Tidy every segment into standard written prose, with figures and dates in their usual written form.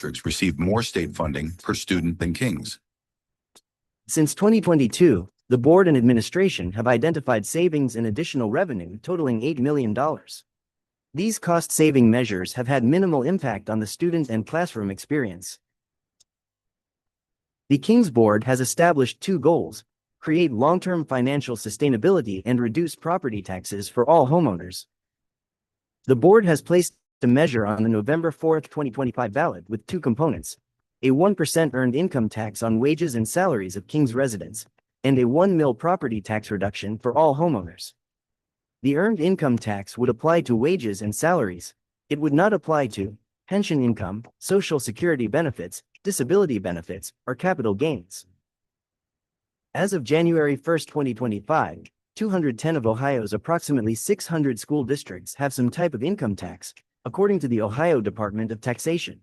districts receive more state funding per student than Kings. Since 2022, the board and administration have identified savings and additional revenue totaling $8 million. These cost-saving measures have had minimal impact on the student and classroom experience. The Kings Board has established two goals: create long-term financial sustainability and reduce property taxes for all homeowners. The board has placed a measure on the November 4, 2025 ballot with two components: a 1% earned income tax on wages and salaries of Kings residents, and a 1 mil property tax reduction for all homeowners. The earned income tax would apply to wages and salaries. It would not apply to pension income, Social Security benefits, disability benefits, or capital gains. As of January 1, 2025, 210 of Ohio's approximately 600 school districts have some type of income tax, according to the Ohio Department of Taxation.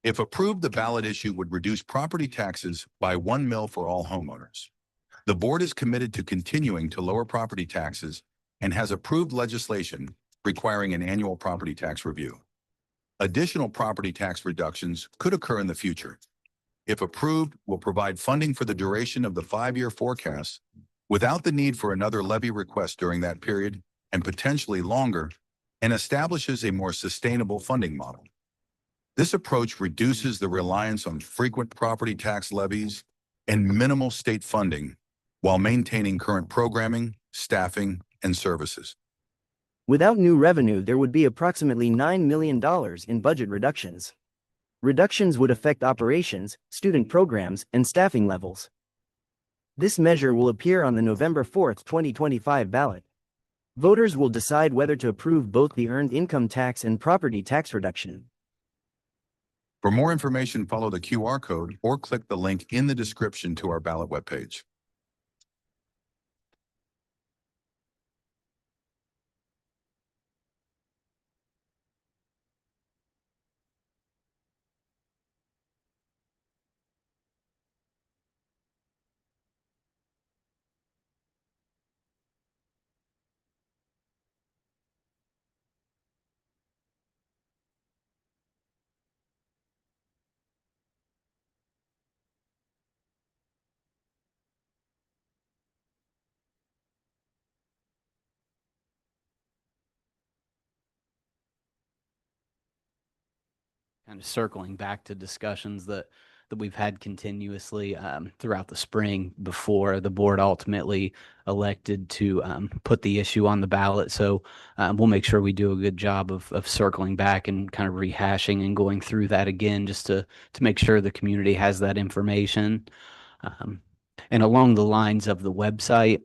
If approved, the ballot issue would reduce property taxes by 1 mil for all homeowners. The board is committed to continuing to lower property taxes and has approved legislation requiring an annual property tax review. Additional property tax reductions could occur in the future. If approved, will provide funding for the duration of the 5-year forecast without the need for another levy request during that period and potentially longer, and establishes a more sustainable funding model. This approach reduces the reliance on frequent property tax levies and minimal state funding while maintaining current programming, staffing, and services. Without new revenue, there would be approximately $9 million in budget reductions. Reductions would affect operations, student programs, and staffing levels. This measure will appear on the November 4, 2025 ballot. Voters will decide whether to approve both the earned income tax and property tax reduction. For more information, follow the QR code or click the link in the description to our ballot webpage. Kind of circling back to discussions that we've had continuously throughout the spring before the board ultimately elected to put the issue on the ballot. So we'll make sure we do a good job of circling back and kind of rehashing and going through that again, just to make sure the community has that information. And along the lines of the website,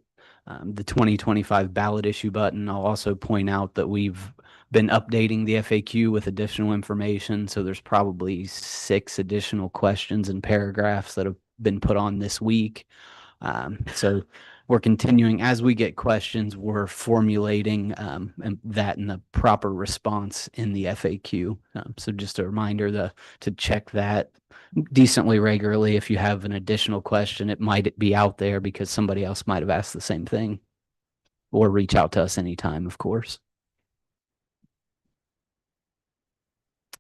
the 2025 ballot issue button, I'll also point out that we've been updating the FAQ with additional information. So there's probably 6 additional questions and paragraphs that have been put on this week. So we're continuing as we get questions, we're formulating and that in the proper response in the FAQ. So just a reminder to check that decently regularly. If you have an additional question, it might be out there because somebody else might have asked the same thing, or reach out to us anytime, of course.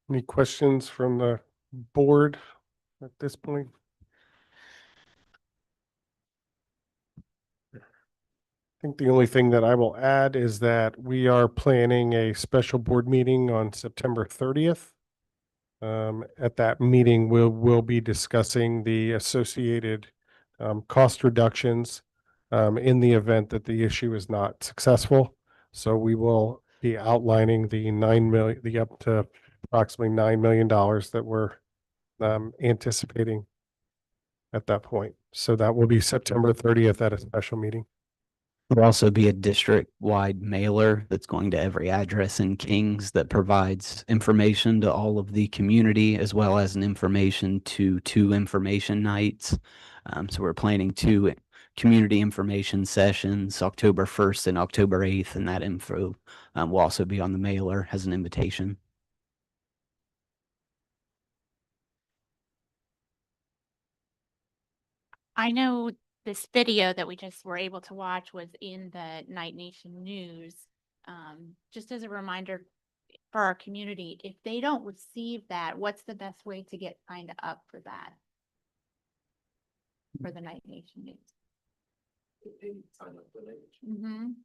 Any questions from the board at this point? I think the only thing that I will add is that we are planning a special board meeting on September 30th. At that meeting, we'll be discussing the associated cost reductions in the event that the issue is not successful. So we will be outlining the up to approximately $9 million that we're anticipating at that point. So that will be September 30th at a special meeting. There'll also be a district-wide mailer that's going to every address in Kings that provides information to all of the community, as well as an information to 2 information nights. So we're planning 2 community information sessions, October 1st and October 8th, and that info will also be on the mailer as an invitation. I know this video that we just were able to watch was in the Night Nation News. Just as a reminder, for our community. If they don't receive that, what's the best way to get signed up for that? For the Night Nation News?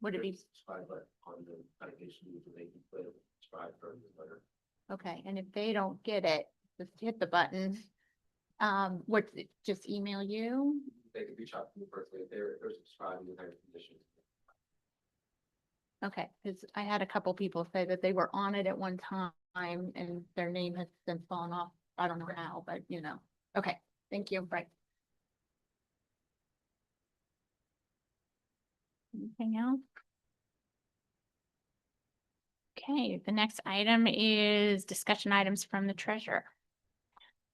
Would it be? Okay, and if they don't get it, just hit the button. Just email you? They could reach out to me personally if they're subscribing to their conditions. Okay, because I had a couple people say that they were on it at one time and their name has been fallen off. I don't know how, but you know. Okay, thank you. Right. Anything else? Okay, the next item is discussion items from the treasurer.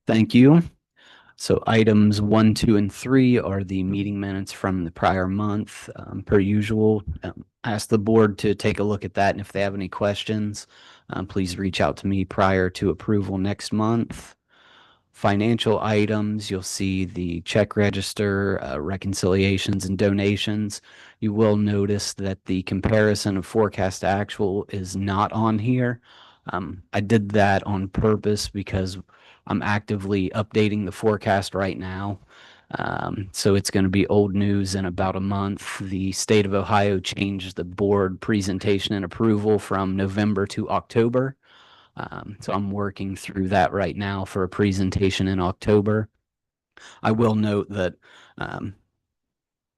Thank you. So items 1, 2, and 3 are the meeting minutes from the prior month. Per usual, ask the board to take a look at that, and if they have any questions, please reach out to me prior to approval next month. Financial items, you'll see the check register, reconciliations, and donations. You will notice that the comparison of forecast to actual is not on here. I did that on purpose because I'm actively updating the forecast right now. So it's going to be old news in about a month. The state of Ohio changed the board presentation and approval from November to October. So I'm working through that right now for a presentation in October. I will note that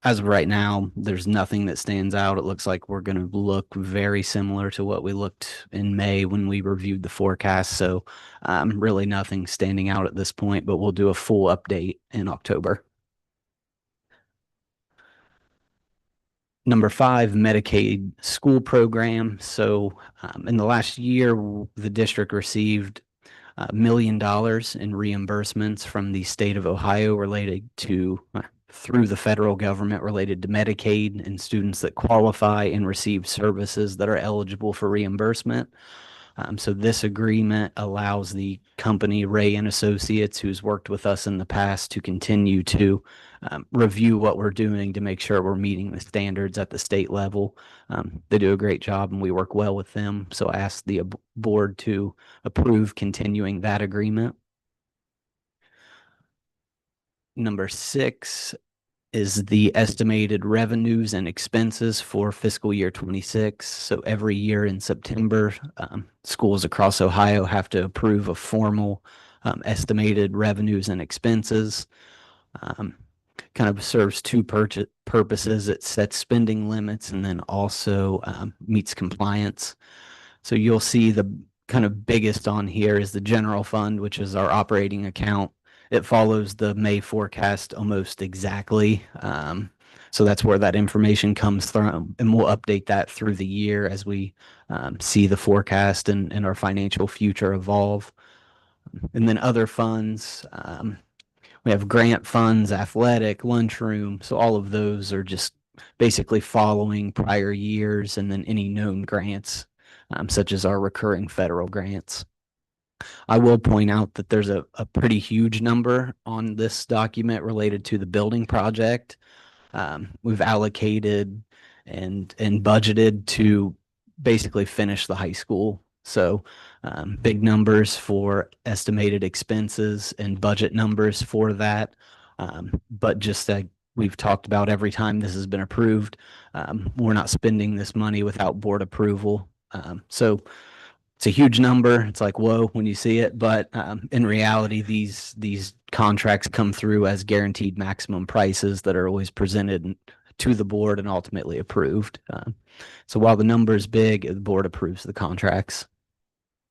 as of right now, there's nothing that stands out. It looks like we're going to look very similar to what we looked in May when we reviewed the forecast. So really nothing standing out at this point, but we'll do a full update in October. Number 5, Medicaid school program. So in the last year, the district received $1 million in reimbursements from the state of Ohio related to through the federal government related to Medicaid and students that qualify and receive services that are eligible for reimbursement. So this agreement allows the company Ray and Associates, who's worked with us in the past, to continue to review what we're doing to make sure we're meeting the standards at the state level. They do a great job and we work well with them. So I asked the board to approve continuing that agreement. Number 6 is the estimated revenues and expenses for fiscal year 26. So every year in September, schools across Ohio have to approve a formal estimated revenues and expenses. Kind of serves two purposes. It sets spending limits and then also meets compliance. So you'll see the kind of biggest on here is the general fund, which is our operating account. It follows the May forecast almost exactly. So that's where that information comes from. And we'll update that through the year as we see the forecast and our financial future evolve. And then other funds, we have grant funds, athletic, lunchroom. So all of those are just basically following prior years and then any known grants, such as our recurring federal grants. I will point out that there's a pretty huge number on this document related to the building project. We've allocated and budgeted to basically finish the high school. So big numbers for estimated expenses and budget numbers for that. But just like we've talked about every time this has been approved, we're not spending this money without board approval. So it's a huge number. It's like, whoa, when you see it. But in reality, these contracts come through as guaranteed maximum prices that are always presented to the board and ultimately approved. So while the number is big, the board approves the contracts.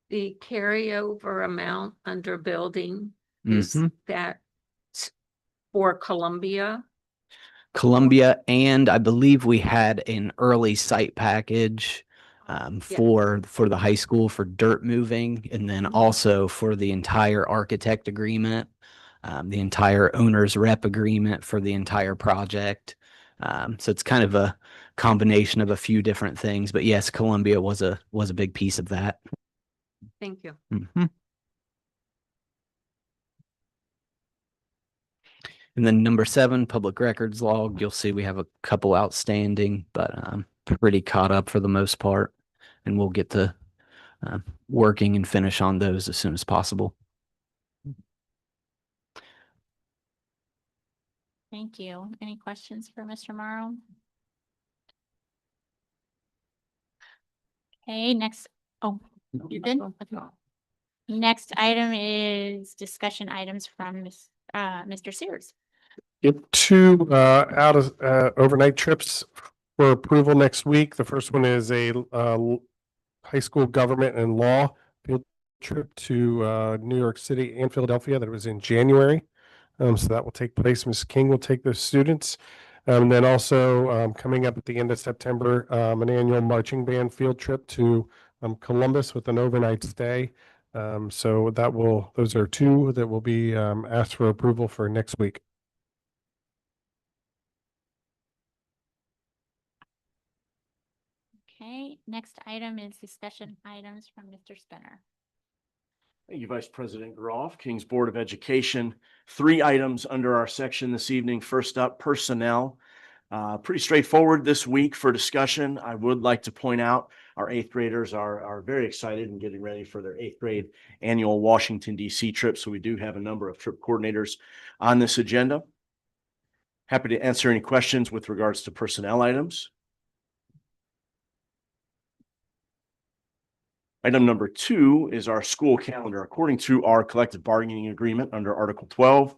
The carryover amount under building, is that for Columbia? Columbia, and I believe we had an early site package for the high school for dirt moving, and then also for the entire architect agreement, the entire owner's rep agreement for the entire project. So it's kind of a combination of a few different things, but yes, Columbia was a big piece of that. Thank you. And then number 7, public records log. You'll see we have a couple outstanding, but pretty caught up for the most part. And we'll get to working and finish on those as soon as possible. Thank you. Any questions for Mr. Morrow? Okay, next, oh, you did? Okay. Next item is discussion items from Mr. Sears. Yep, two out of overnight trips for approval next week. The first one is a high school government and law field trip to New York City and Philadelphia that was in January. So that will take place. Ms. King will take those students. And then also coming up at the end of September, an annual marching band field trip to Columbus with an overnight stay. So that will, those are two that will be asked for approval for next week. Okay, next item is discussion items from Mr. Spinner. Thank you, Vice President Groff, King's Board of Education. 3 items under our section this evening. First up, personnel. Pretty straightforward this week for discussion. I would like to point out our 8th graders are very excited and getting ready for their 8th grade annual Washington, D.C. trip. So we do have a number of trip coordinators on this agenda. Happy to answer any questions with regards to personnel items. Item number 2 is our school calendar. According to our collective bargaining agreement under Article 12,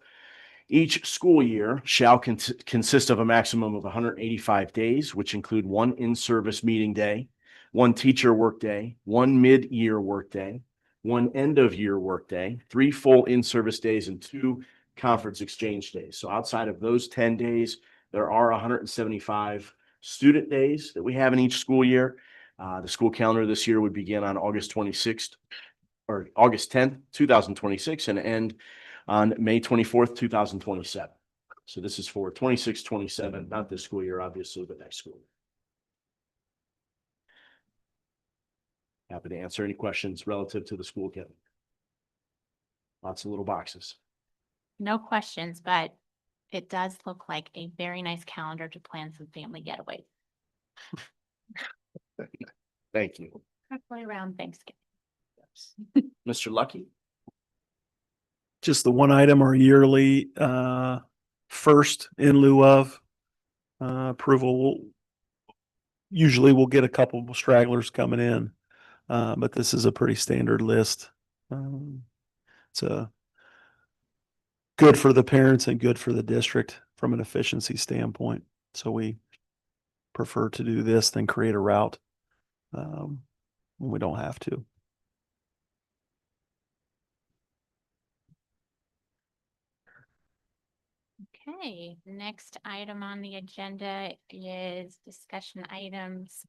each school year shall consist of a maximum of 185 days, which include 1 in-service meeting day, 1 teacher workday, 1 mid-year workday, 1 end-of-year workday, 3 full in-service days, and 2 conference exchange days. So outside of those 10 days, there are 175 student days that we have in each school year. The school calendar this year would begin on August 26th or August 10th, 2026 and end on May 24th, 2027. So this is for 26-27, not this school year, obviously, but next school year. Happy to answer any questions relative to the school calendar. Lots of little boxes. No questions, but it does look like a very nice calendar to plan some family getaways. Thank you. Halfway around Thanksgiving. Mr. Lucky? Just the one item or yearly first in lieu of approval. Usually we'll get a couple of stragglers coming in, but this is a pretty standard list. It's good for the parents and good for the district from an efficiency standpoint. So we prefer to do this than create a route when we don't have to. Okay, next item on the agenda is discussion items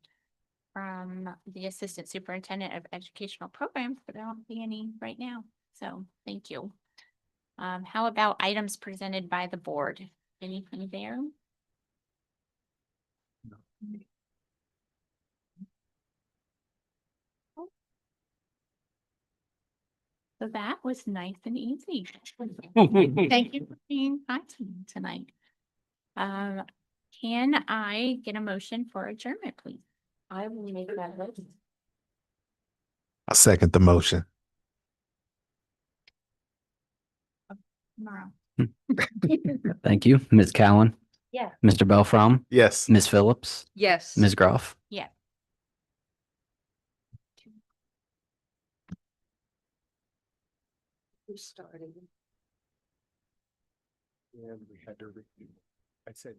from the Assistant Superintendent of Educational Programs, but there don't be any right now. So thank you. How about items presented by the board? Anything there? So that was nice and easy. Thank you for being kind to me tonight. Can I get a motion for adjournment, please? I will make that motion. I second the motion. Tomorrow. Thank you, Ms. Cowan. Yeah. Mr. Belfrom, Yes. Ms. Phillips, Yes. Ms. Groff. Yeah. Who started? And we had to, I said,